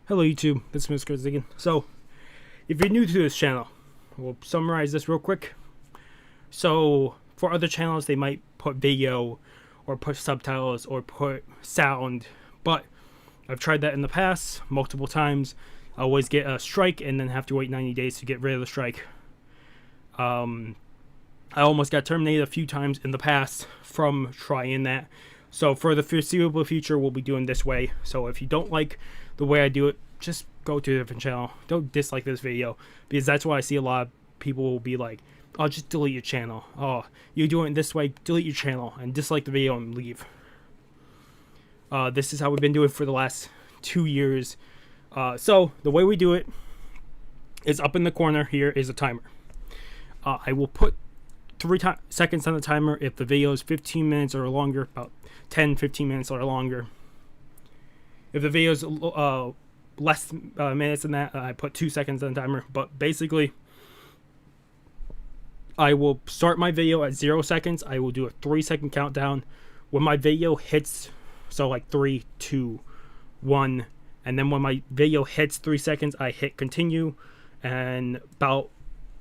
Hello YouTube, this is Mr. Ziggin. So, if you're new to this channel, we'll summarize this real quick. So, for other channels, they might put video, or put subtitles, or put sound, but I've tried that in the past, multiple times. I always get a strike, and then have to wait 90 days to get rid of the strike. I almost got terminated a few times in the past from trying that. So, for the foreseeable future, we'll be doing this way. So, if you don't like the way I do it, just go to a different channel. Don't dislike this video, because that's why I see a lot of people will be like, oh, just delete your channel. Oh, you're doing it this way, delete your channel and dislike the video and leave. This is how we've been doing for the last 2 years. So the way we do it is up in the corner here is a timer. I will put 3 seconds on the timer if the video is 15 minutes or longer, about 10-15 minutes or longer. If the video is less minutes than that, I put 2 seconds on the timer. But basically, I will start my video at 0 seconds. I will do a 3-second countdown. When my video hits, so like 3, 2, 1, and then when my video hits 3 seconds, I hit continue, and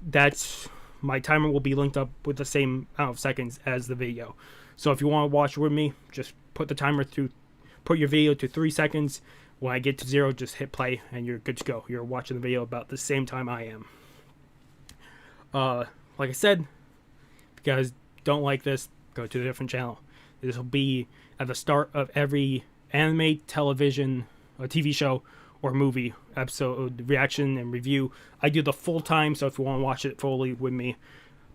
that's my timer will be linked up with the same amount of seconds as the video. So if you want to watch with me, just put the timer through. Put your video to 3 seconds. When I get to 0, just hit play and you're good to go. You're watching the video about the same time I am. Like I said, if you guys don't like this, go to a different channel. This will be at the start of every anime, television, or TV show, or movie episode reaction and review. I do the full time, so if you want to watch it fully with me,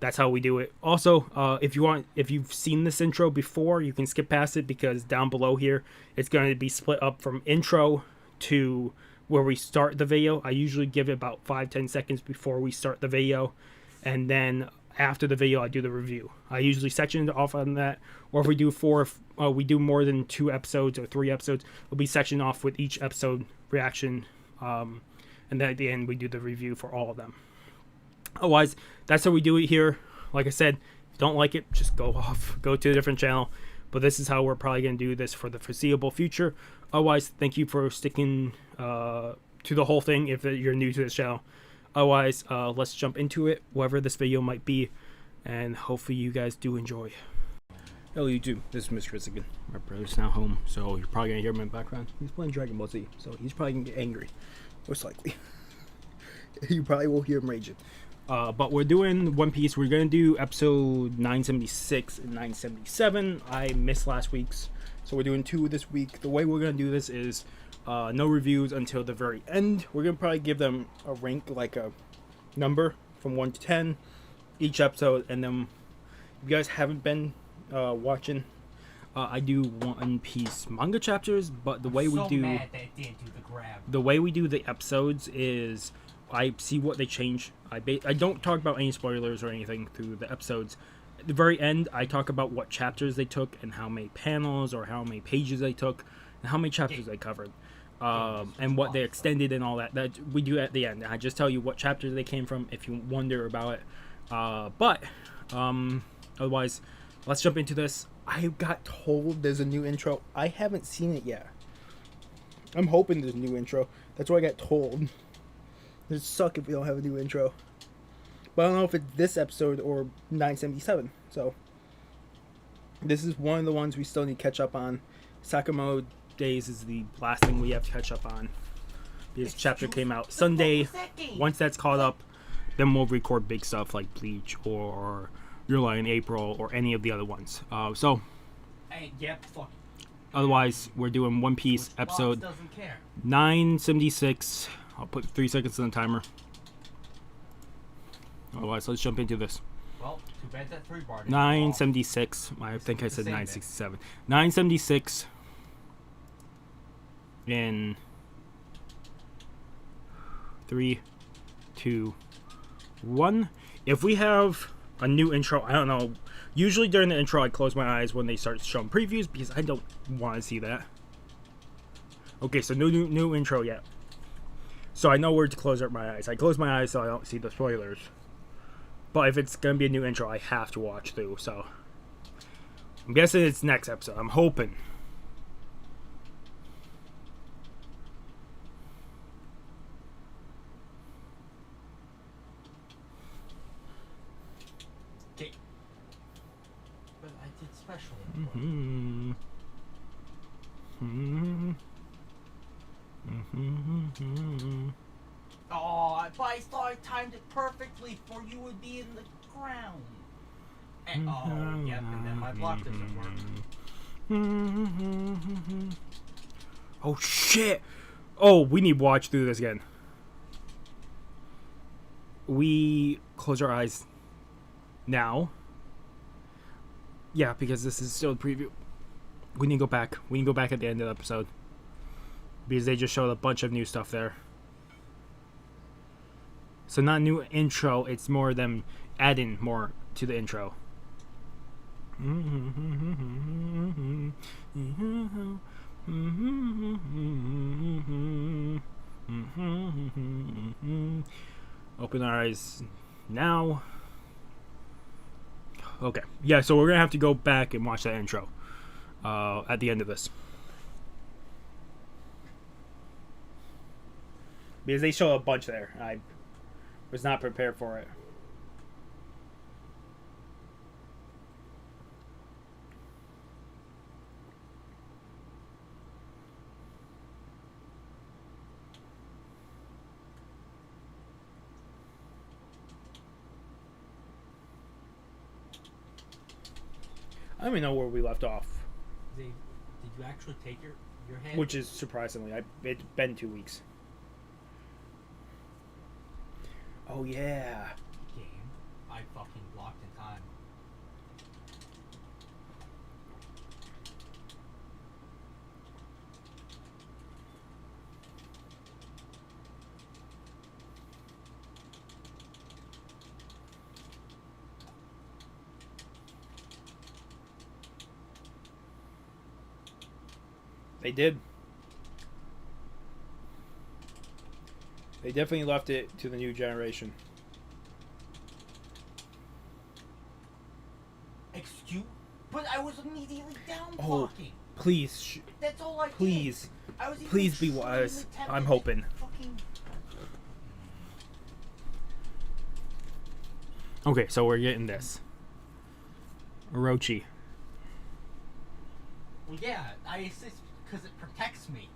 that's how we do it. Also, if you've seen this intro before, you can skip past it, because down below here, it's going to be split up from intro to where we start the video. I usually give it about 5-10 seconds before we start the video, and then after the video, I do the review. I usually section it off on that, or if we do we do more than 2 episodes or 3 episodes, we'll be sectioned off with each episode reaction, and then at the end, we do the review for all of them. Otherwise, that's how we do it here. Like I said, if you don't like it, just go to a different channel. But this is how we're probably going to do this for the foreseeable future. Otherwise, thank you for sticking to the whole thing if you're new to this channel. Otherwise, let's jump into it, whatever this video might be, and hopefully you guys do enjoy. Hello YouTube, this is Mr. Ziggin. My brother's now home, so you're probably going to hear him in the background. He's playing Dragon Ball Z, so he's probably going to get angry, most likely. You probably will hear him raging. But we're doing One Piece. We're going to do episode 976 and 977. I missed last week's, so we're doing 2 this week. The way we're going to do this is no reviews until the very end. We're going to probably give them a rank, like a number from 1 to 10 each episode. And then if you guys haven't been watching, I do One Piece manga chapters, but the way we do the episodes is I see what they change. I don't talk about any spoilers or anything through the episodes. At the very end, I talk about what chapters they took and how many panels or how many pages they took and how many chapters they covered, and what they extended and all that. That we do at the end. I just tell you what chapters they came from if you wonder about it. But otherwise, let's jump into this. I got told there's a new intro. I haven't seen it yet. I'm hoping there's a new intro. That's what I got told. It'd suck if we don't have a new intro. But I don't know if it's this episode or 977. So, this is one of the ones we still need to catch up on. Sakamo Days is the last thing we have to catch up on. This chapter came out Sunday. Once that's caught up, then we'll record big stuff like Bleach or Your Lie in April or any of the other ones. Otherwise, we're doing One Piece episode 976. I'll put 3 seconds on the timer. Otherwise, let's jump into this. Well, too bad that 3 bar. 976. I think I said 967. 976. In 3, 2, 1. If we have a new intro, I don't know. Usually during the intro, I close my eyes when they start showing previews because I don't want to see that. Okay, so no new intro yet. So I know where to close up my eyes. I close my eyes so I don't see the spoilers. But if it's going to be a new intro, I have to watch through. So I'm guessing it's next episode. I'm hoping. Okay. But I did special. Mm-hmm. Mm-hmm. Mm-hmm. Oh, but I thought I timed it perfectly for you would be in the ground. And, oh, yep, and then my block doesn't work. Oh shit! Oh, we need to watch through this again. We close our eyes now. Yeah, because this is still a preview. We need to go back. We need to go back at the end of the episode. Because they just showed a bunch of new stuff there. So not new intro, it's more them adding more to the intro. Open our eyes now. Okay. Yeah, so we're going to have to go back and watch that intro at the end of this. Because they show a bunch there. I was not prepared for it. I don't even know where we left off. Did you actually take your hand? Which is surprisingly. It's been 2 weeks. Oh, yeah. Game. I fucking blocked in time. They did. They definitely left it to the new generation. Excuse? But I was immediately down Oh, blocking. please. That's all I did. Please. I was even Please be trying to wise. attempt I'm to hoping. Fucking... Okay, so we're getting this. Orochi. Well, yeah, I assist because it protects me.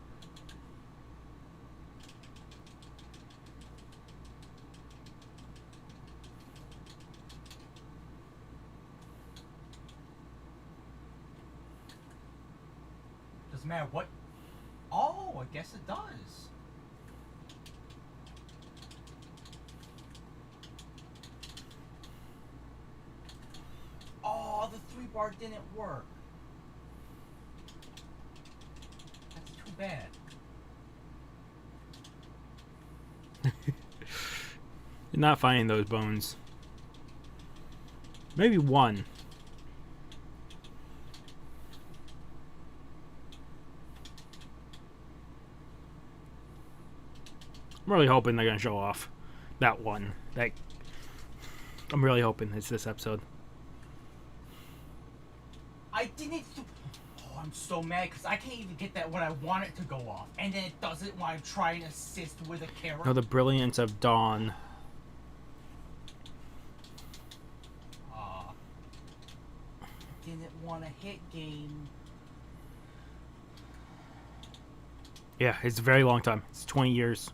Doesn't matter what. Oh, I guess it does. Oh, the 3-bar didn't work. That's too bad. You're not finding those bones. Maybe one. I'm really hoping they're gonna show off that one. I'm really hoping it's this episode. I didn't. Oh, I'm so mad because I can't even get that when I want it to go off, and then it doesn't when I'm trying to assist with a character. No, the brilliance of dawn. Didn't want to hit game. Yeah, it's a very long time. It's 20 years.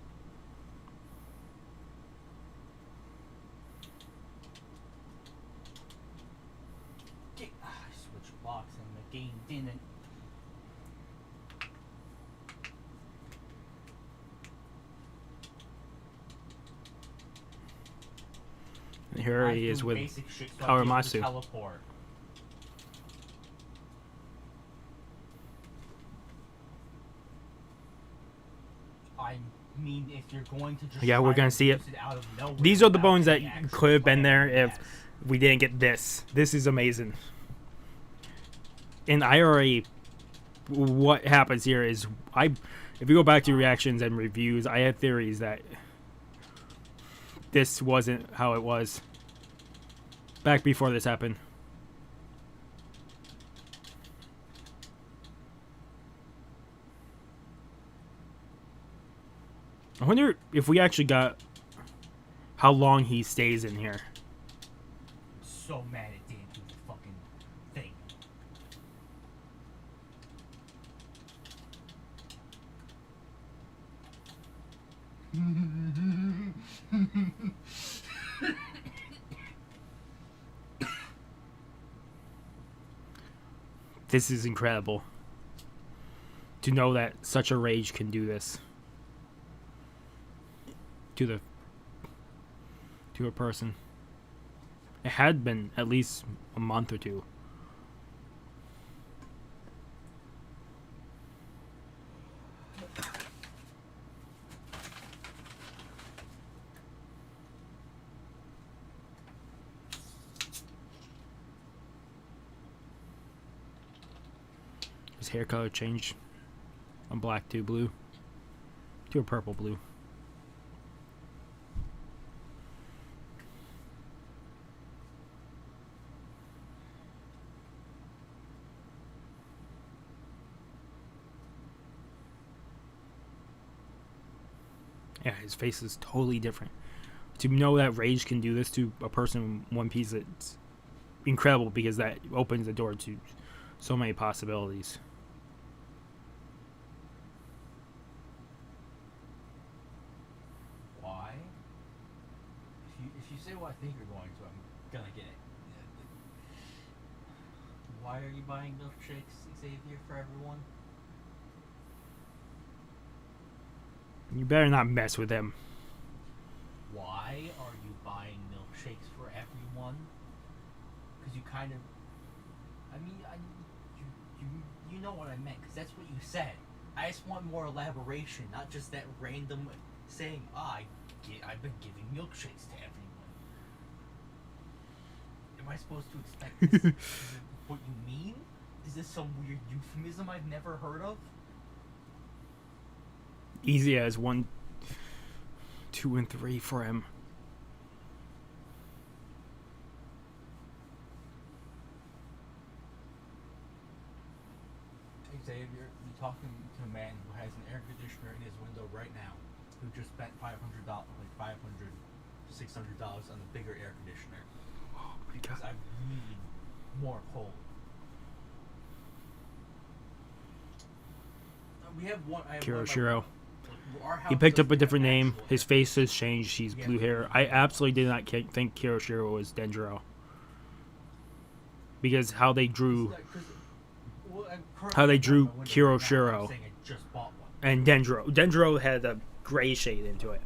I switched blocks and the game didn't. And here I he is do with basic shit, so I can Kawamasu. teleport. I mean, if you're going to just Yeah, we're try gonna to see it. use out of nowhere These are the without bones that any actual could have been there plan, if yes. we didn't get this. This is amazing. And I already, what happens here is if you go back to reactions and reviews, I have theories that this wasn't how it was back before this happened. I wonder if we actually got how long he stays in here. I'm so mad it didn't do the fucking thing. This is incredible. To know that such a rage can do this. To a person. It had been at least a month or two. His hair color changed from black to blue to a purple blue. Yeah, his face is totally different. To know that rage can do this to a person in One Piece, it's incredible because that opens the door to so many possibilities. Why? If you say what I think you're going to, I'm gonna get it. Why are you buying milkshakes, Xavier, for everyone? You better not mess with him. Why are you buying milkshakes for everyone? Because you kind of... I mean, you know what I meant, because that's what you said. I just want more elaboration, not just that random saying, I've been giving milkshakes to everyone. Am I supposed to expect this? Is it what you mean? Is this some weird euphemism I've never heard of? Easy as 1, 2, and 3 for him. Xavier, you're talking to a man who has an air conditioner in his window right now, who just spent $500 to $600 on a bigger air conditioner. Oh my because god. I need more cold. We have one. I have Kiroshiro. Our house He picked up a doesn't different have name. actual His air. face has changed. He's blue hair. I absolutely did not think Kiroshiro was Denjiro. Because how they drew Kiroshiro and Denjiro. Denjiro had a gray shade into it.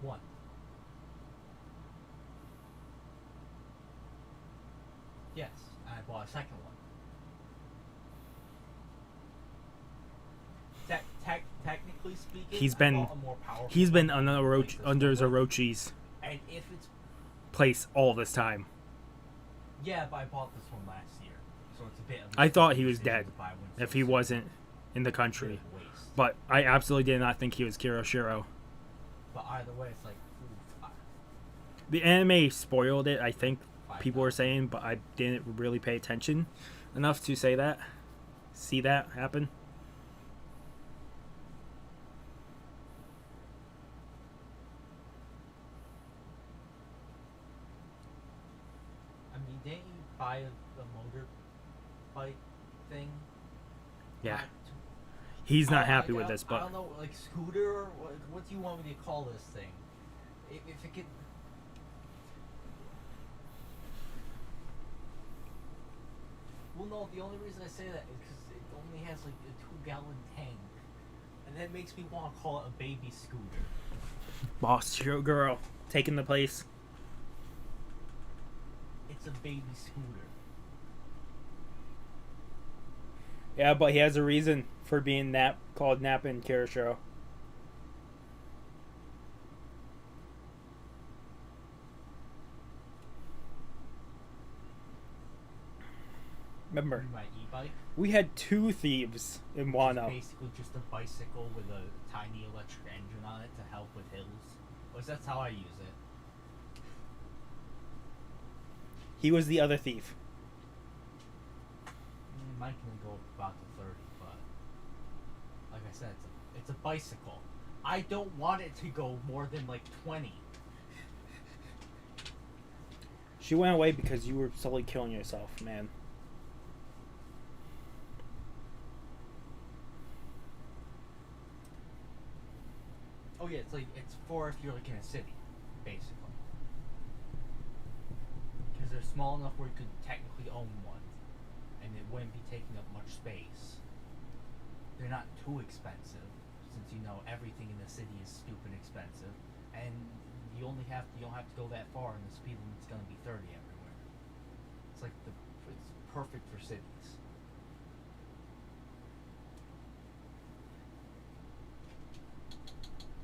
One. Yes, and I bought a second one. Technically speaking, He's I been bought a more powerful one under Orochi's and if it's place all this time. yeah, but I bought this one last year, so it's a bit. I thought he was dead if I went if so he soon. wasn't in the Bit country. of a waste. But I absolutely did not think he was Kiroshiro. But either way, it's like The anime spoiled it, I think people were 5,000. saying, but I didn't really pay attention enough to see that happen. I mean, didn't you buy a motorbike thing? Yeah. Not- He's not I- happy I- with this, I but don't know, like scooter or what do you want me to call this thing? If it could. Well, no. The only reason I say that is because it only has like a 2-gallon tank, and that makes me want to call it a baby scooter. boss hero girl taking the place. It's a baby scooter. Yeah, but he has a reason for being called Nappa and Kiroshiro. Remember, My e-bike. we had 2 thieves in It's Wano. basically just a bicycle with a tiny electric engine on it to help with hills. At least that's how I use it. He was the other thief. My mine can go up about to 30, but like I said, it's a bicycle. I don't want it to go more than like 20. She went away because you were slowly killing yourself, man. Oh yeah, it's for if you're like in a city, basically. Because they're small enough where you could technically own one, and it wouldn't be taking up much space. They're not too expensive, since you know everything in the city is stupid expensive, and you don't have to go that far, and the speed limit's gonna be 30 everywhere. It's perfect for cities.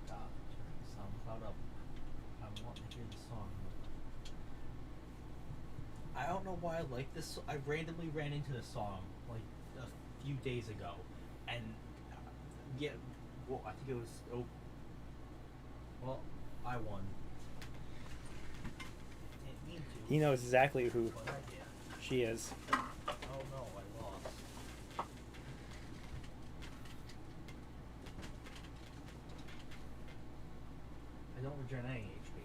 God, turn the SoundCloud up. I want to hear the song. I don't know why I like this. I randomly ran into the song like a few days ago, and yeah, well, I think it was. Oh, well, I won. Didn't mean to. He knows exactly who But I did. she is. Oh no, I lost. I don't return any HP.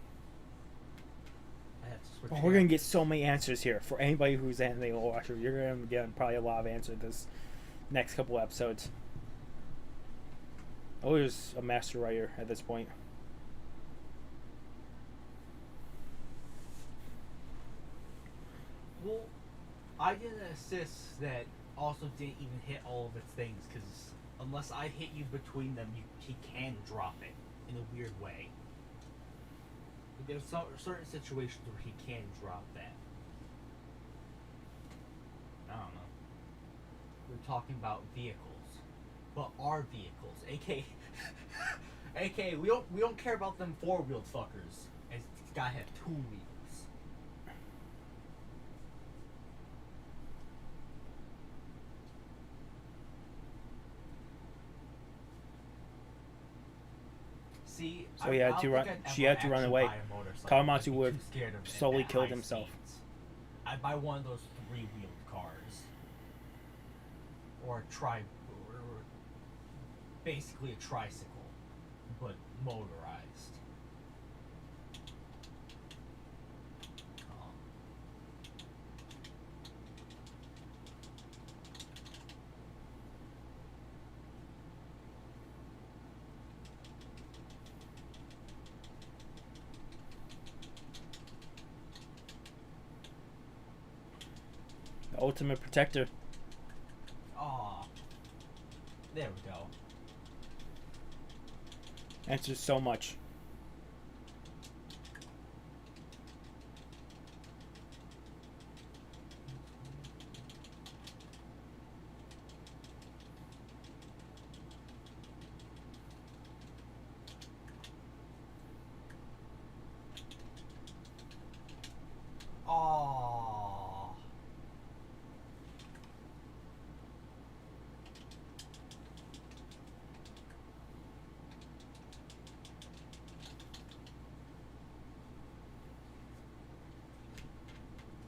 I have to switch. Oh, we're gonna get so many answers here for anybody who's an anime watcher. You're gonna get probably a lot of answers this next couple episodes. Oh, there's a master writer at this point. Well, I did an assist that also didn't even hit all of its things, because unless I hit you between them, he can drop it in a weird way. There's certain situations where he can drop that. I don't know. We're talking about vehicles, but our vehicles, aka we don't care about them four-wheeled fuckers. It's gotta have two wheels. See, So he had to run. She had to run away. Kawamatsu would have slowly killed himself. I'd buy one of those three-wheeled cars, or or basically a tricycle, but motorized. The ultimate protector. Aw. There we go. Answers so much. Aw.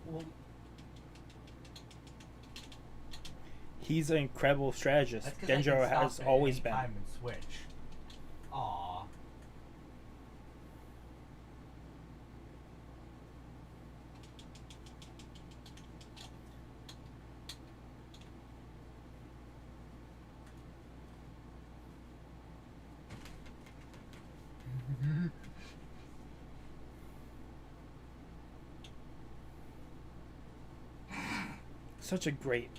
Well, He's an incredible strategist. that's 'cause I can Denjiro stop has at always any been. time and switch. Aw. Such a great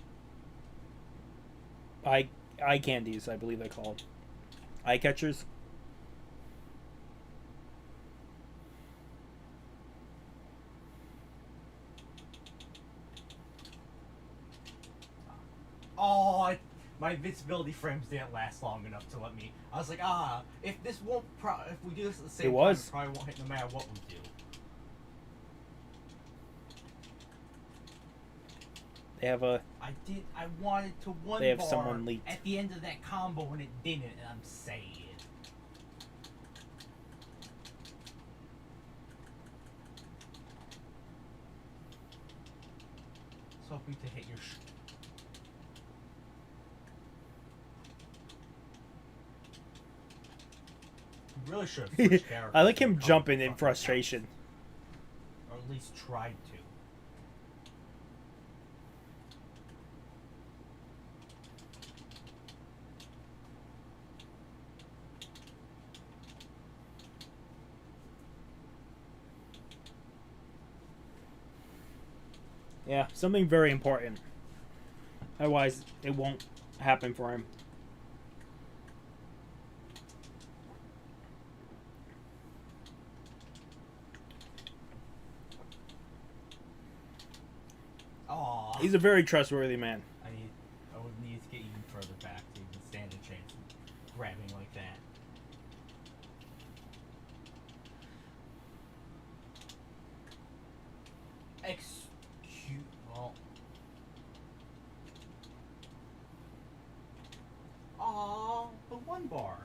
eye candies, I believe they're called. Eye catchers. Oh, my invincibility frames didn't last long enough to let me. I was like, if this won't, if we do this at the same It time, was. it probably won't hit no matter what we do. They have a. I wanted to one They have bar someone leaked. at the end of that combo and it didn't, and I'm sad. So hoping to hit your Really should have switched characters. I like to him cover jumping the in fucking frustration. house. Or at least tried to. Yeah, something very important. Otherwise, it won't happen for him. Aww. He's a very trustworthy man. I would need to get even further back to even stand a chance of grabbing like that. Well. Aww, the one bar.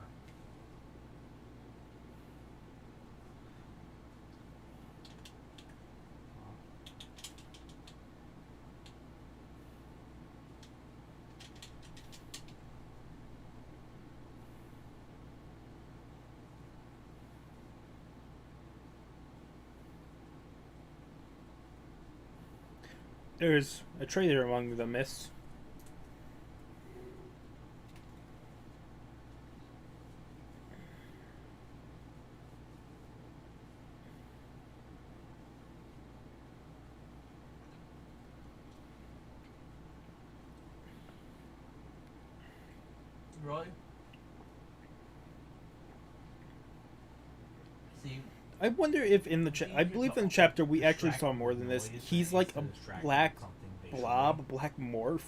There's a traitor among the mists. Really? See, I wonder if in the I believe in the chapter we actually saw more than this. He's like a black blob, a black morph.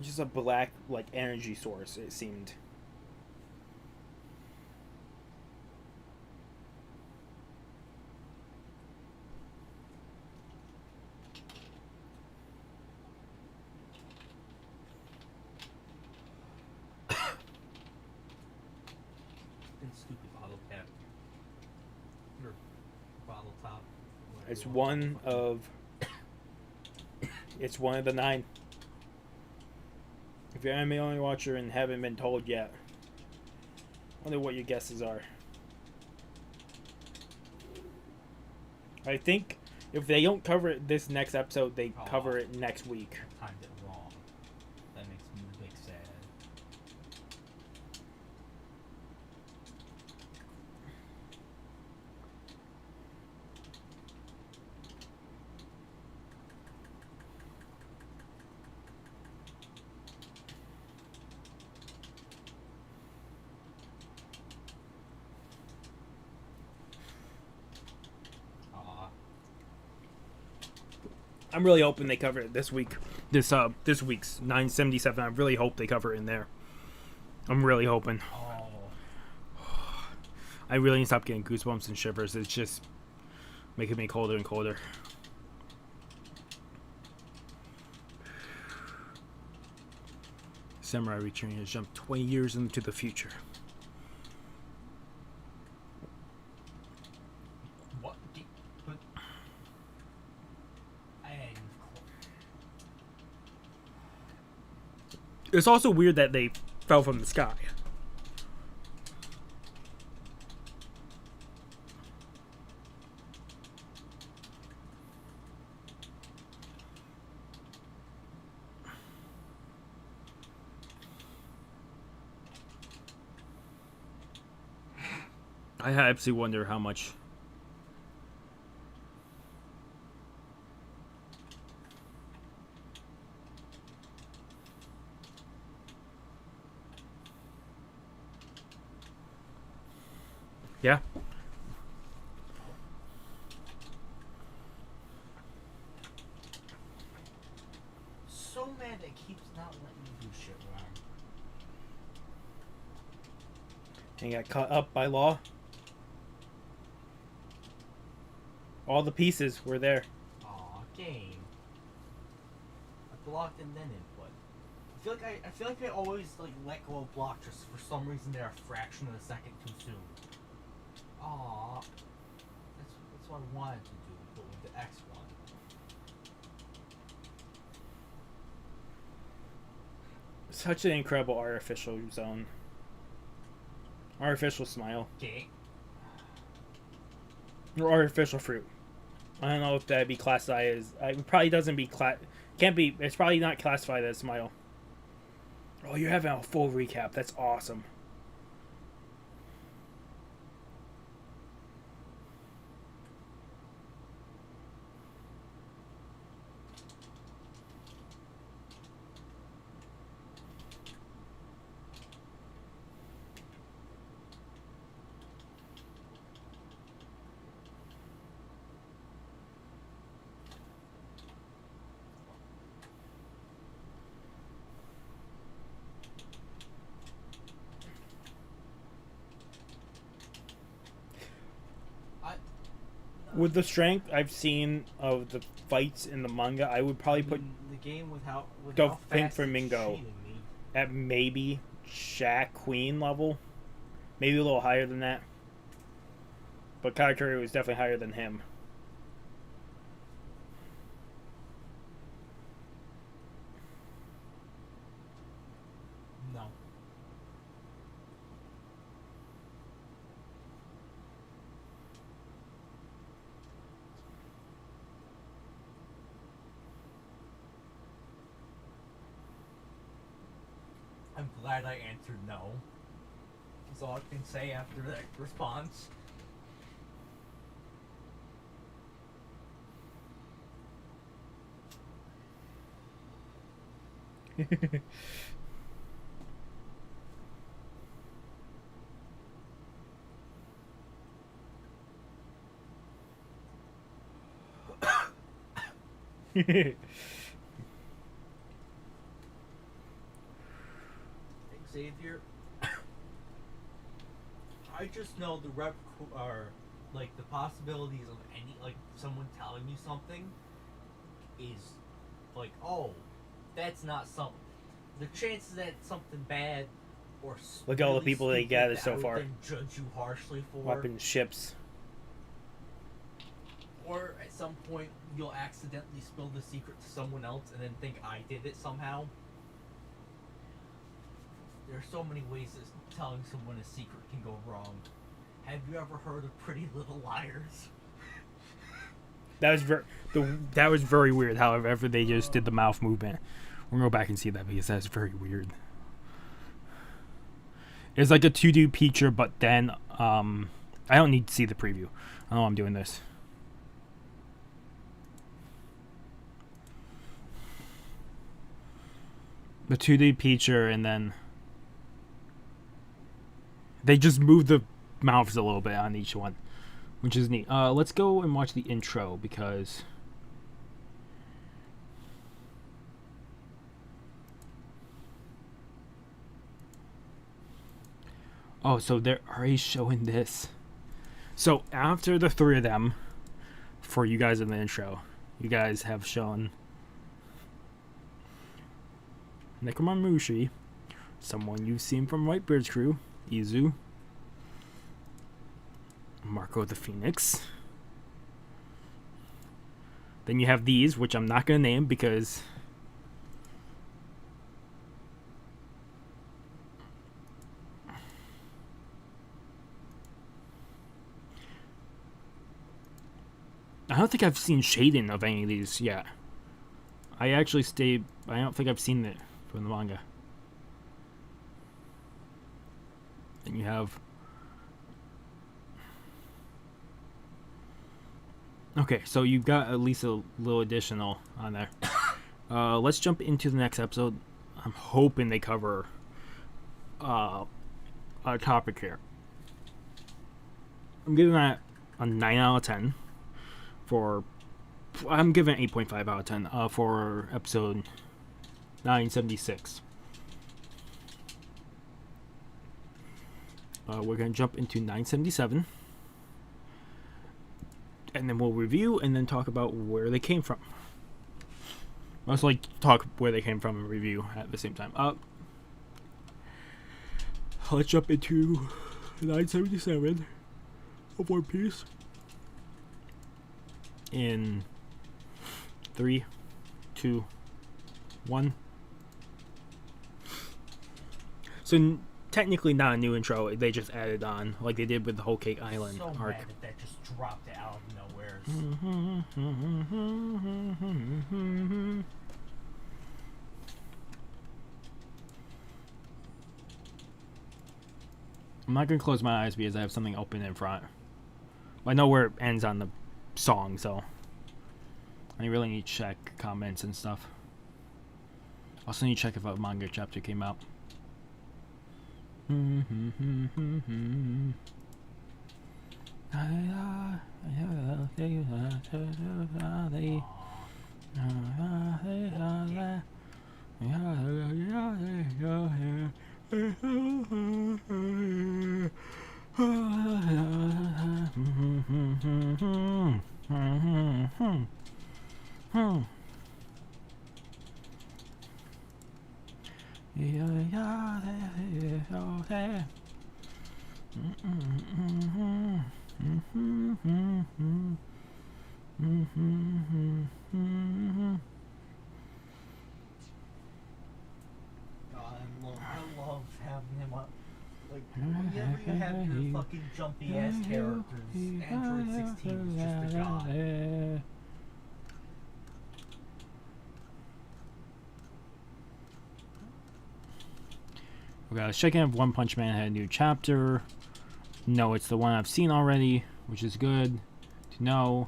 Just a black like energy source. It seemed. stupid bottle cap. Or bottle top. It's one of. It's one of the 9. If you're an anime only watcher and haven't been told yet, I wonder what your guesses are. I think if they don't cover it this next episode, they cover it next week. I timed it wrong. That makes me big sad. I'm really hoping they cover it this week. This week's 977. I really hope they cover it in there. I'm really hoping. I really need to stop getting goosebumps and shivers. It's just making me colder and colder. Samurai returning has jumped 20 years into the future. What? But it's also weird that they fell from the sky. I absolutely wonder how much. Yeah. so mad that keeps not letting me do shit wrong. And got caught up by law. All the pieces were there. Aw, game. I blocked and then input. I feel like I always let go of block just for some reason they're a fraction of a second too soon. Aw. That's what I wanted to do, but with the X one. Such an incredible artificial zone. Artificial smile. Okay. Or artificial fruit. I don't know if that'd be classified as. It probably doesn't be can't be. It's probably not classified as smile. Oh, you're having a full recap. That's awesome. With the strength I've seen of the fights in the manga, I would probably put the game with how Pink fast Flamingo it's cheating me. at maybe Shaq Queen level, maybe a little higher than that. But Katakuri was definitely higher than him. No. I'm glad I answered no. That's all I can say after that response. Xavier, I just know the are like the possibilities of any like someone telling you something is like, oh, that's not something. The chances that it's something bad or Look at all the really people they stupid gathered that so I would far. then judge you harshly for, Weapons, ships. or at some point you'll accidentally spill the secret to someone else and then think I did it somehow. There are so many ways that telling someone a secret can go wrong. Have you ever heard of Pretty Little Liars? That was very weird. However, they just did the mouth movement. We're gonna go back and see that because that's very weird. It's like a 2D picture, but then I don't need to see the preview. I know I'm doing this. The 2D picture, and then they just move the mouths a little bit on each one, which is neat. Let's go and watch the intro because oh, so they're already showing this. So after the three of them, for you guys in the intro, you guys have shown Nekomamushi, someone you've seen from Whitebeard's crew, Izu, Marco the Phoenix. Then you have these, which I'm not going to name because I don't think I've seen shading of any of these yet. I don't think I've seen it from the manga. Then you have okay, so you've got at least a little additional on there. Let's jump into the next episode. I'm hoping they cover a topic here. I'm giving that a 9 out of 10 I'm giving it 8.5 out of 10 for episode 976. We're going to jump into 977. And then we'll review and then talk about where they came from. I also like to talk where they came from and review at the same time. Let's jump into 977 of One Piece. In 3, 2, 1. So technically not a new intro. They just added on, like they did with the Whole Cake Island So arc. mad that just dropped it out of nowhere. I'm not gonna close my eyes because I have something open in front. I know where it ends on the song, so I really need to check comments and stuff. Also need to check if a manga chapter came out. God, I love having him up. Like, whenever you have your fucking jumpy ass characters, Android 16 is just a god. Okay, I was checking if One Punch Man had a new chapter. No, it's the one I've seen already, which is good to know.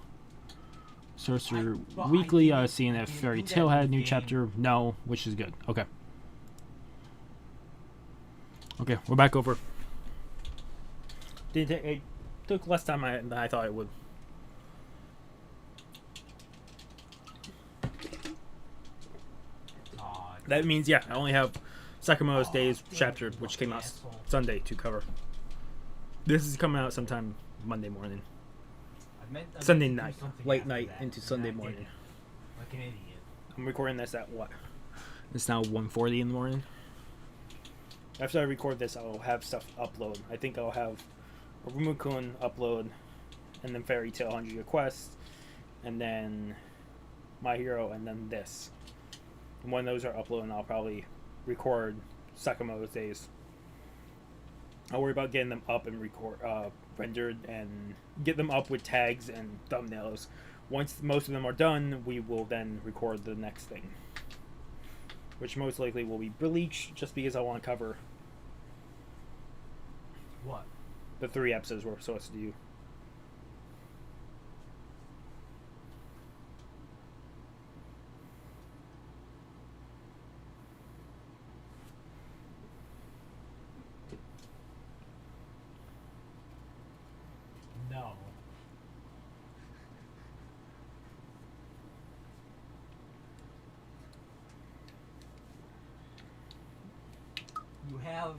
Sorcerer Weekly, I was seeing if Fairy Tail had a new chapter. No, which is good. Okay. Okay, we're back over. It took less time than I thought it would. That means, yeah, I only have Sakamoto's Days chapter, which came out Sunday, to cover. This is coming out sometime Monday morning. Sunday night. Late night into Sunday morning. Like an idiot. I'm recording this at what? It's now 1:40 in the morning. After I record this, I'll have stuff upload. I think I'll have a Rumukun upload, and then Fairy Tail 100 Quest, and then My Hero, and then this. And when those are uploaded, I'll probably record Sakamoto's Days. I'll worry about getting them up and rendered and get them up with tags and thumbnails. Once most of them are done, we will then record the next thing, which most likely will be Bleach, just because I want to cover what? The 3 episodes we're supposed to do. No. You have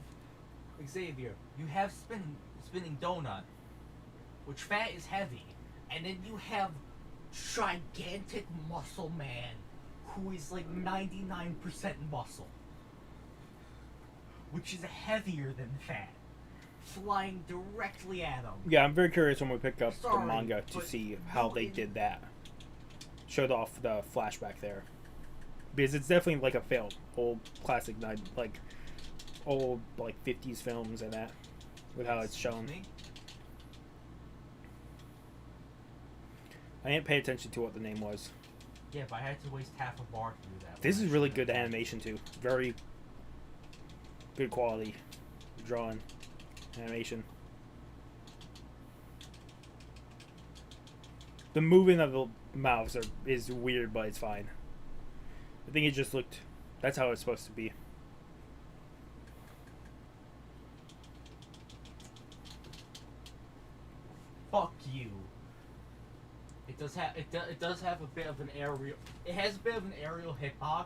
Xavier. You have spinning donut, which fat is heavy, and then you have gigantic muscle man, who is like 99% muscle, which is heavier than fat, flying directly at him. Yeah, I'm very curious when we pick up the manga to see how they did that. Showed off the flashback there, because it's definitely like a failed old classic old 50s films and that, with how it's shown. I didn't pay attention to what the name was. Yeah, but I had to waste half a bar to do that. This is really good animation too. Very good quality drawing animation. The movement of the mouths is weird, but it's fine. I think it just looked. That's how it's supposed to be. Fuck you. It does have a bit of an aerial. It has a bit of an aerial hitbox,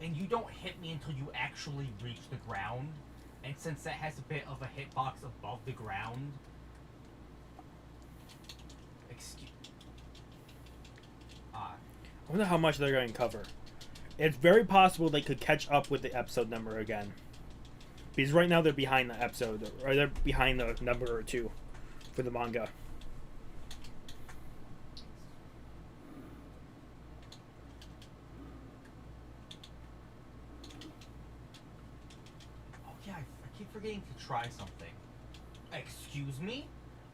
and you don't hit me until you actually reach the ground. And since that has a bit of a hitbox above the ground, I wonder how much they're going to cover. It's very possible they could catch up with the episode number again, because right now they're behind the episode, or they're behind the number or 2 for the manga. forgetting to try something. Excuse me?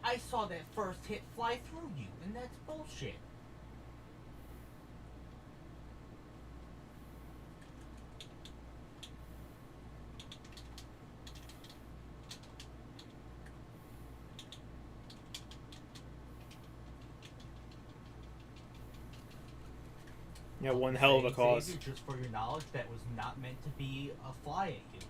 I saw that first hit fly through you, and that's bullshit. Yeah, one hell of a cause. Xavier, just for your knowledge, that was not meant to be a fly at you.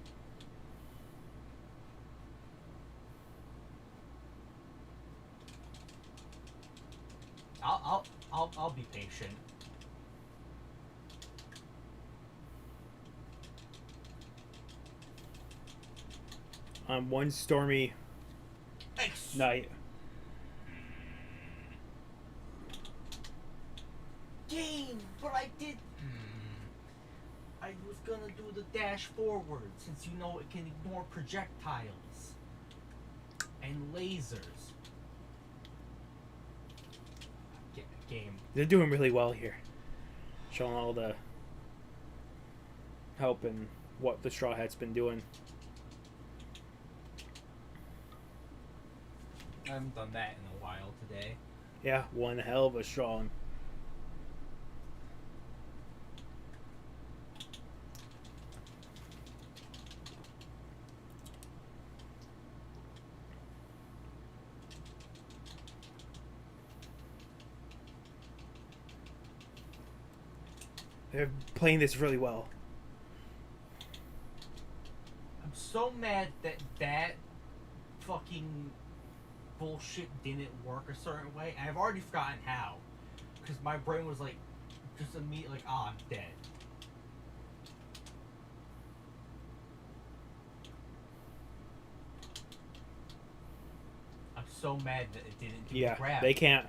I'll be patient. On one stormy night. Game, but I did. I was gonna do the dash forward since you know it can ignore projectiles and lasers. Game. They're doing really well here, showing all the help and what the Straw Hat's been doing. I haven't done that in a while today. Yeah, one hell of a strong. They're playing this really well. I'm so mad that that fucking bullshit didn't work a certain way, and I've already forgotten how. Because my brain was like, just immediately like, I'm dead. I'm so mad that it didn't do Yeah, grab. they can't.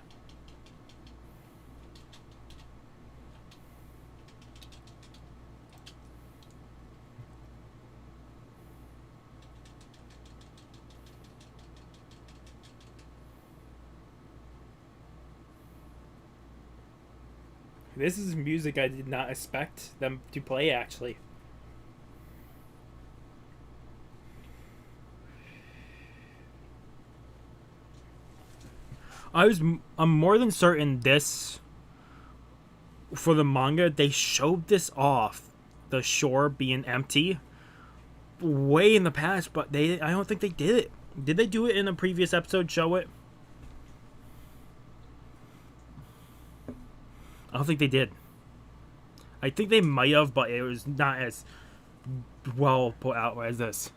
This is music I did not expect them to play, actually. I'm more than certain this, for the manga, they showed this off, the shore being empty, way in the past, but I don't think they did it. Did they do it in a previous episode, show it? I don't think they did. I think they might have, but it was not as well put out as this.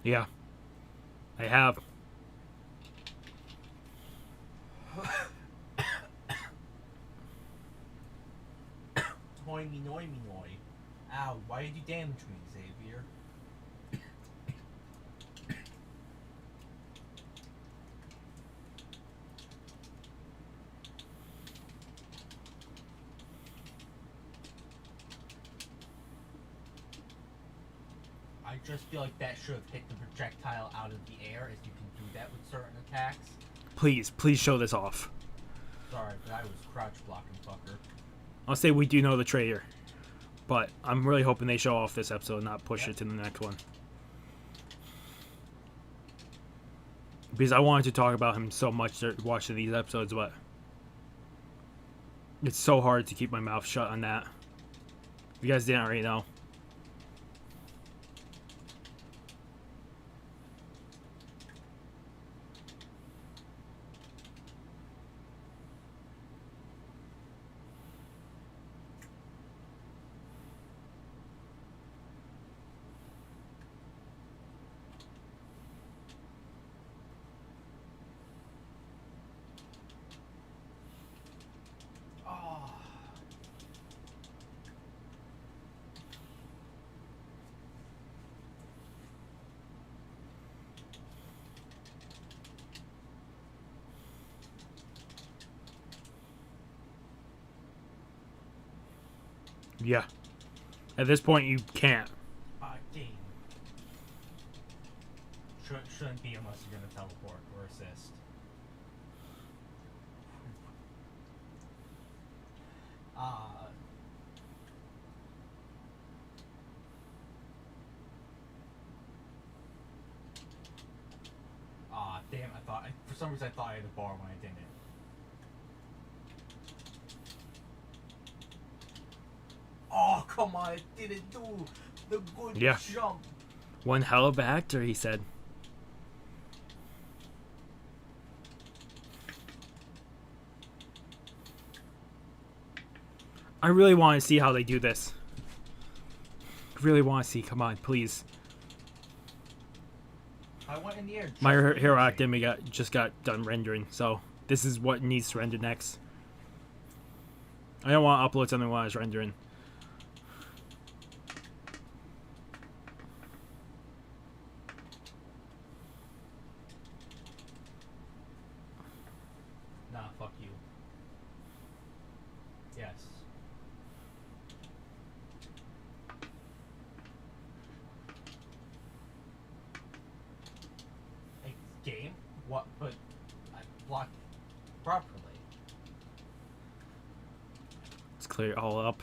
Yeah, I have. Toy me, noy me, noy. Ow, why did you damage me, Xavier? I just feel like that should have hit the projectile out of the air, as you can do that with certain attacks. Please show this off. Sorry, but I was crouch blocking, fucker. I'll say we do know the traitor, but I'm really hoping they show off this episode and not push it to the next one. Because I wanted to talk about him so much watching these episodes, but it's so hard to keep my mouth shut on that. If you guys didn't already know. Yeah. At this point, you can't. Game. Shouldn't be unless you're gonna teleport or assist. Damn, for some reason I thought I had a bar when I didn't. Oh, come on, it didn't do the good jump. One hell of an actor, he said. I really want to see how they do this. Really want to see. Come on, please. I went in the air. My Hero Academia just got done rendering, so this is what needs to render next. I don't want to upload something while I was rendering. Nah, fuck you. Yes. Game? What? But I blocked properly. Let's clear it all up.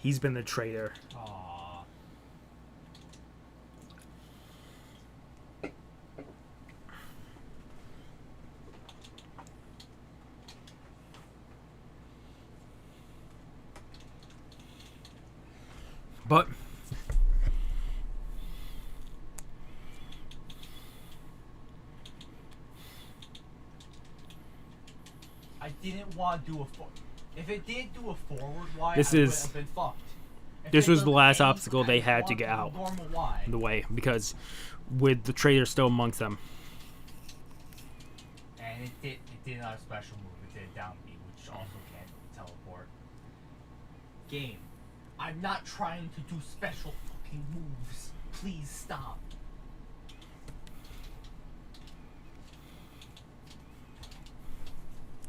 He's been the traitor. Aww. But I didn't want to do a if it did do a forward Y, This I would is- have been fucked. If this it was does the last any obstacle they had to walk get out normal Y. the way, because with the traitor still amongst them. And it did not a special move. It did down B, which also can't teleport. Game. I'm not trying to do special fucking moves. Please stop.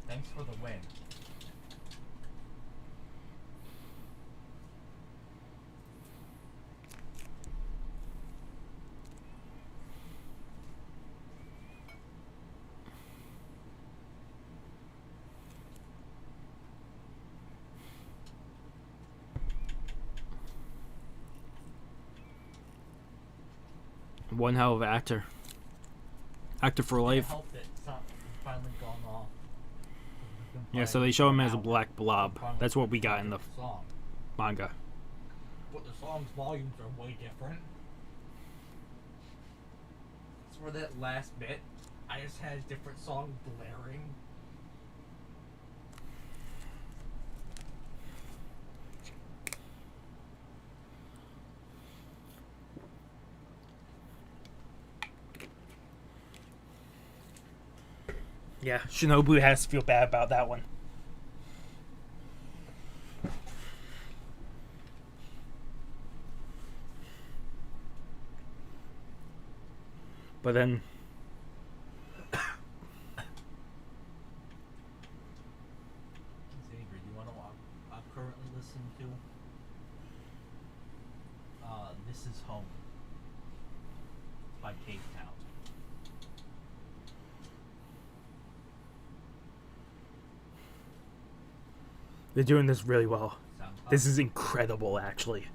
Thanks for the win. One hell of an actor. Actor for I life. helped it. It's not finally gone off. Yeah, so they show him as a black blob. That's what we got in the song. manga. But the song's volumes are way different. So for that last bit, I just had a different song blaring. Yeah, Shinobu has to feel bad about that one. But then Xavier, do you want to know what I'm currently listening to? This Is Home by Cape Town. they're doing this really well. Sound This is incredible, actually.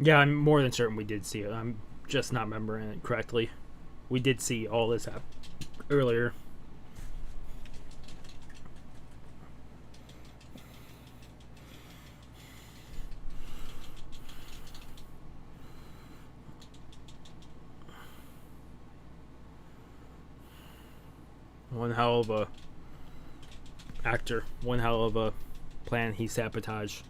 Yeah, I'm more than certain we did see it. I'm just not remembering it correctly. We did see all this happen earlier. One hell of a actor. One hell of a plan he sabotaged.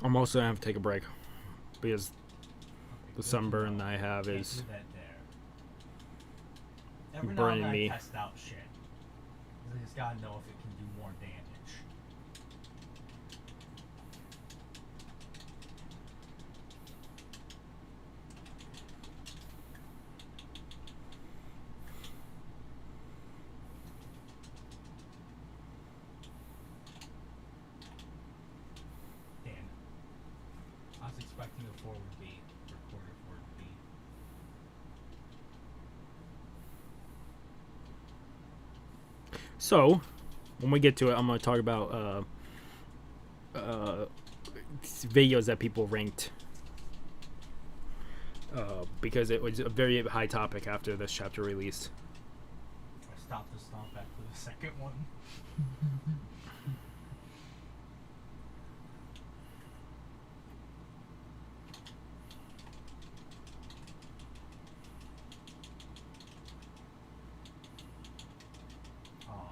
I'm also gonna have to take a break because the sunburn I have Can't is do that there. Every now and burning then I me. test out shit. I just gotta know if it can do more damage. Damn it. I was expecting a forward B. Recorded forward B. So, when we get to it, I'm going to talk about videos that people ranked. Because it was a very high topic after this chapter released. I stopped the stomp after the second one. Oh.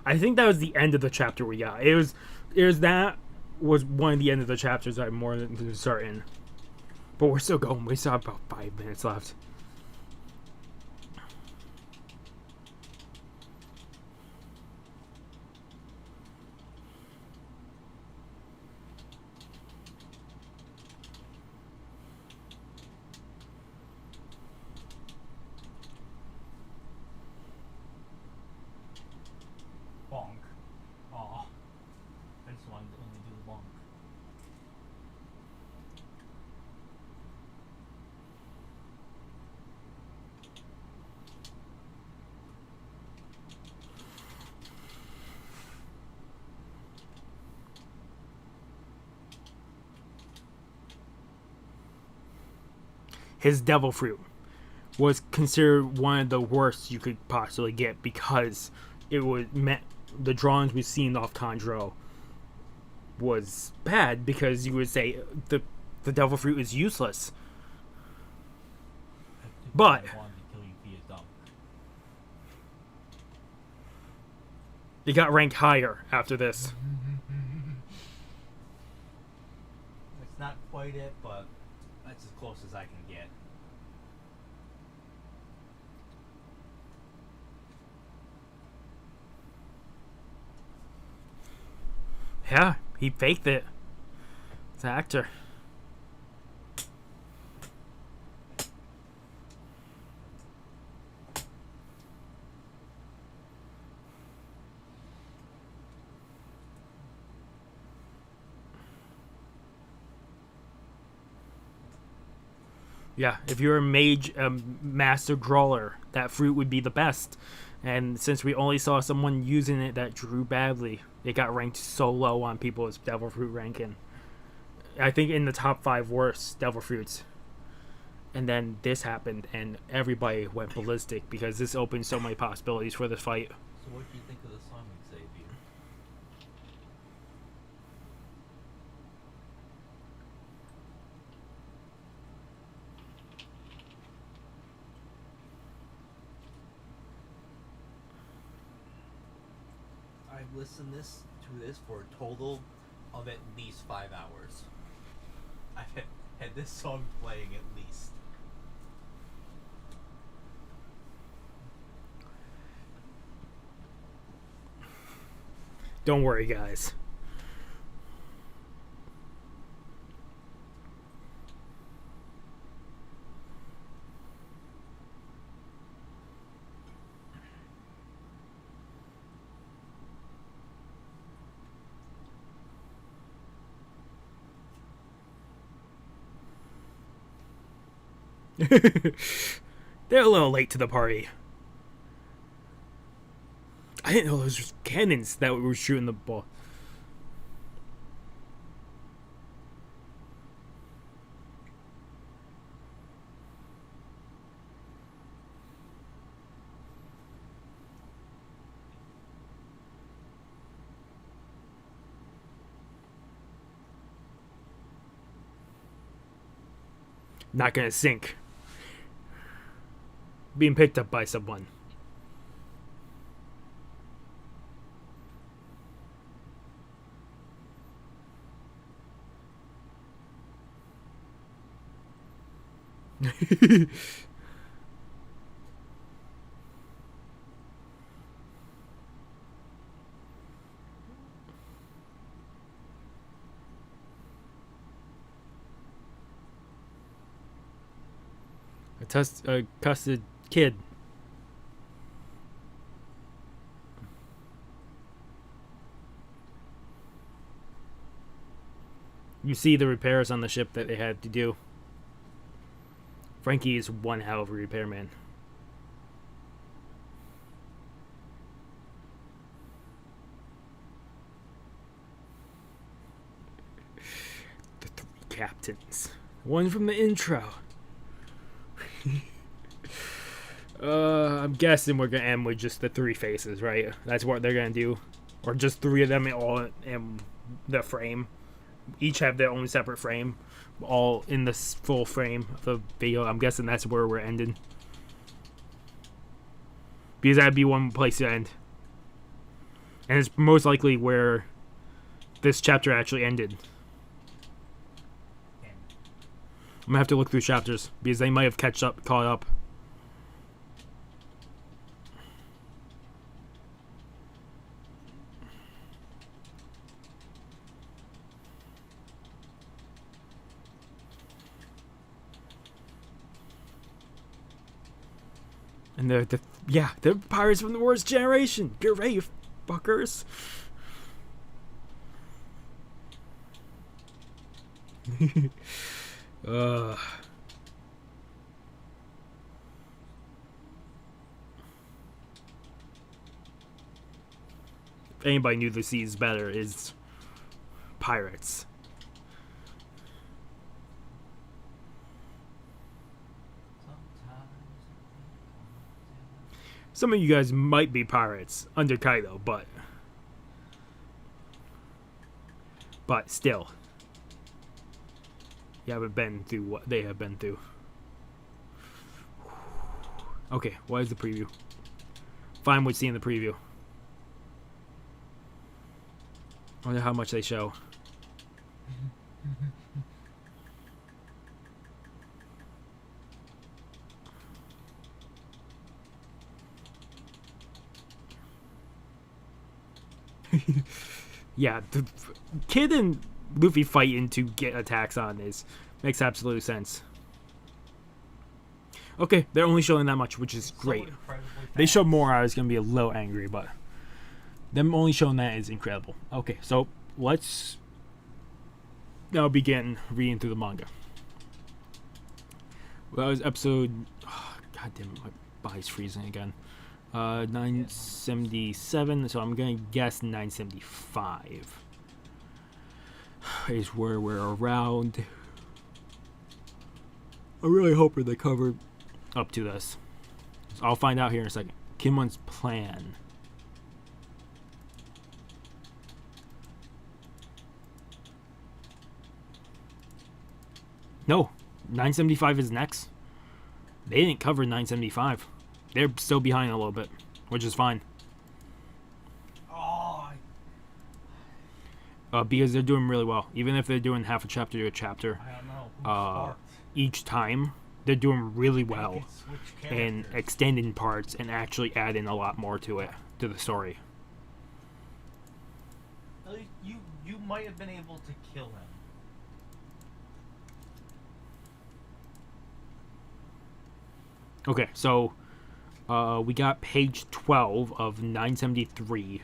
I think that was the end of the chapter we got. It was that was one of the end of the chapters I'm more than certain. But we're still going. We still have about 5 minutes left. Bonk. Aw. I just wanted to only do the bonk. His devil fruit was considered one of the worst you could possibly get because it was meant the drawings we've seen off Conjuro was bad because you would say the devil fruit is useless. But- I wanted to kill you via dunk. It got ranked higher after this. It's not quite it, but that's as close as I can get. Yeah, he faked it. It's an actor. Yeah, if you're a mage, master brawler, that fruit would be the best. And since we only saw someone using it that drew badly, it got ranked so low on people's devil fruit ranking. I think in the top 5 worst devil fruits. And then this happened, and everybody went ballistic because this opened so many possibilities for this fight. So what do you think of the song, Xavier? I've listened to this for a total of at least 5 hours. I've had this song playing at least. Don't worry, guys. They're a little late to the party. I didn't know those were cannons that were shooting the ball. Not gonna sink. Being picked up by someone. A custard kid. You see the repairs on the ship that they had to do. Frankie is one hell of a repairman. The three captains. One from the intro. I'm guessing we're gonna end with just the three faces, right? That's what they're gonna do, or just three of them all in the frame. Each have their own separate frame, all in the full frame of the video. I'm guessing that's where we're ending, because that'd be one place to end, and it's most likely where this chapter actually ended. I'm gonna have to look through chapters because they might have caught up. And they're pirates from the worst generation. Get ready, you fuckers. If anybody knew the seas better, is pirates. Some of you guys might be pirates under Kaido, but still, you haven't been through what they have been through. Okay, what is the preview? Fine with seeing the preview. I wonder how much they show. Yeah, the Kid and Luffy fighting to get attacks on makes absolute sense. Okay, they're only showing that much, which is great. They showed more, I was gonna be a little angry, but them only showing that is incredible. Okay, so let's now begin reading through the manga. Well, that was episode. Oh, God damn it, my body's freezing again. 977, so I'm gonna guess 975 is where we're around. I'm really hoping they covered up to this. So I'll find out here in a second. Kimon's plan. No, 975 is next. They didn't cover 975. They're still behind a little bit, which is fine. Because they're doing really well. Even if they're doing half a chapter to a chapter, I don't know. each time, they're doing really well in extending parts and actually adding a lot more to it, to the story. You might have been able to kill him. Okay, so we got page 12 of 973.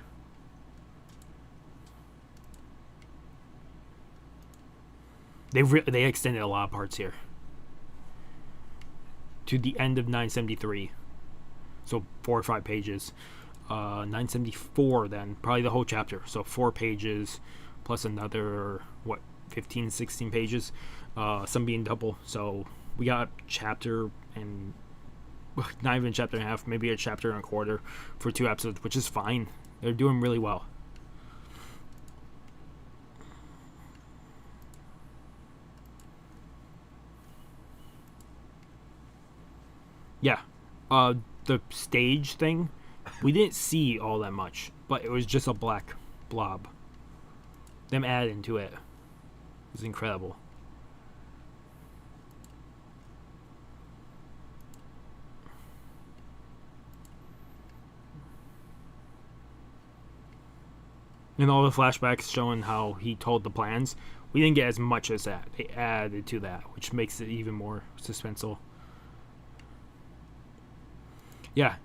They extended a lot of parts here to the end of 973, so 4 or 5 pages. 974 then, probably the whole chapter, so 4 pages plus another 15, 16 pages, some being double. So we got a chapter and not even a chapter and a half, maybe a chapter and a quarter for 2 episodes, which is fine. They're doing really well. Yeah. The stage thing, we didn't see all that much, but it was just a black blob. Them adding to it was incredible. And all the flashbacks showing how he told the plans, we didn't get as much as that. They added to that, which makes it even more suspenseful. Yeah,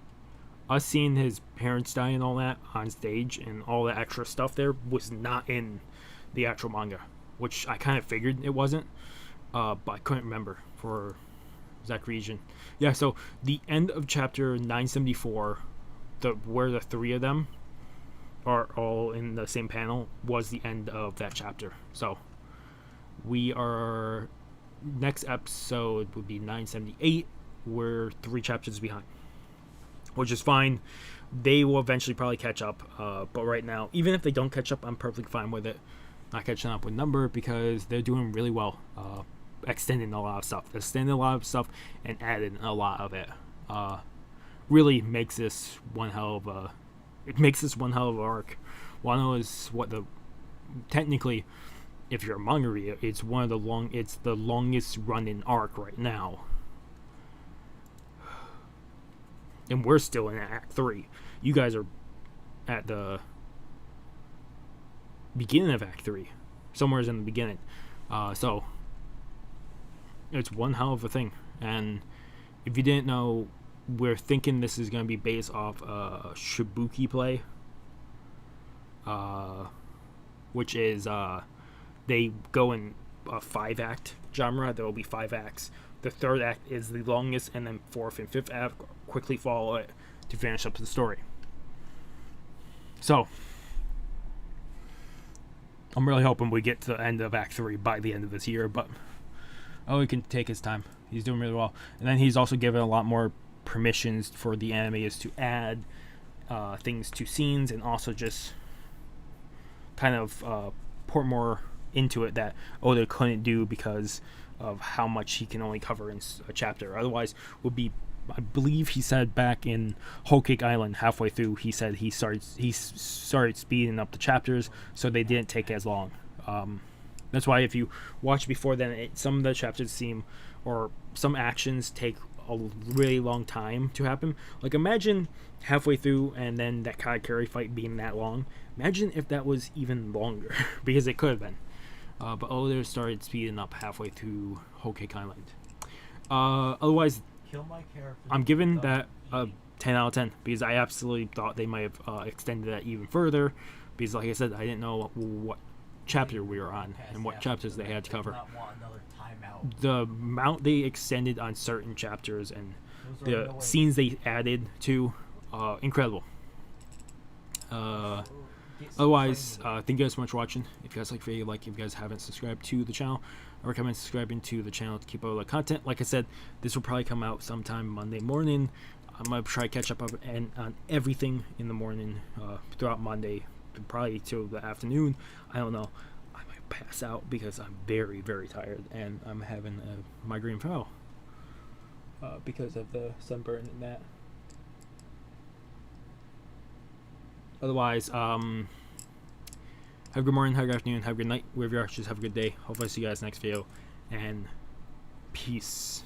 us seeing his parents die and all that on stage and all the extra stuff there was not in the actual manga, which I kind of figured it wasn't, but I couldn't remember for exact region. Yeah, so the end of chapter 974, where the three of them are all in the same panel, was the end of that chapter. So we are, next episode would be 978. We're 3 chapters behind, which is fine. They will eventually probably catch up, but right now, even if they don't catch up, I'm perfectly fine with it not catching up with number, because they're doing really well, extending a lot of stuff and adding a lot of it. Really makes this one hell of a arc. Wano is technically, if you're a manga reader, it's the longest running arc right now. And we're still in Act 3. You guys are at the beginning of Act 3. Somewhere's in the beginning. So it's one hell of a thing. And if you didn't know, we're thinking this is going to be based off a Shibuki play, which is they go in a 5-act genre. There will be 5 acts. The 3rd act is the longest, and then 4th and 5th act quickly follow it to finish up the story. So I'm really hoping we get to the end of Act 3 by the end of this year, but he can take his time. He's doing really well. And then he's also given a lot more permissions for the animators to add things to scenes, and also just kind of pour more into it that Oda couldn't do because of how much he can only cover in a chapter. Otherwise would be, I believe he said back in Whole Cake Island, halfway through, he said he started speeding up the chapters so they didn't take as long. That's why if you watch before then, some of the chapters seem, or some actions take a really long time to happen. Like, imagine halfway through and then that Katakuri fight being that long. Imagine if that was even longer, because it could have been. But Oda started speeding up halfway through Whole Cake Island. Otherwise, I'm giving that a 10 out of 10, because I absolutely thought they might have extended that even further, because like I said, I didn't know what chapter we were on and what chapters they had to cover. The amount they extended on certain chapters and the scenes they added to, incredible. Otherwise, thank you guys so much for watching. If you guys like the video, if you guys haven't subscribed to the channel, I recommend subscribing to the channel to keep all the content. Like I said, this will probably come out sometime Monday morning. I'm going to try to catch up on everything in the morning throughout Monday, probably till the afternoon. I don't know. I might pass out because I'm very, very tired, and I'm having a migraine fellow because of the sunburn and that. Otherwise, have a good morning, have a good afternoon, have a good night, wherever you are. Just have a good day. Hopefully I see you guys next video, and peace.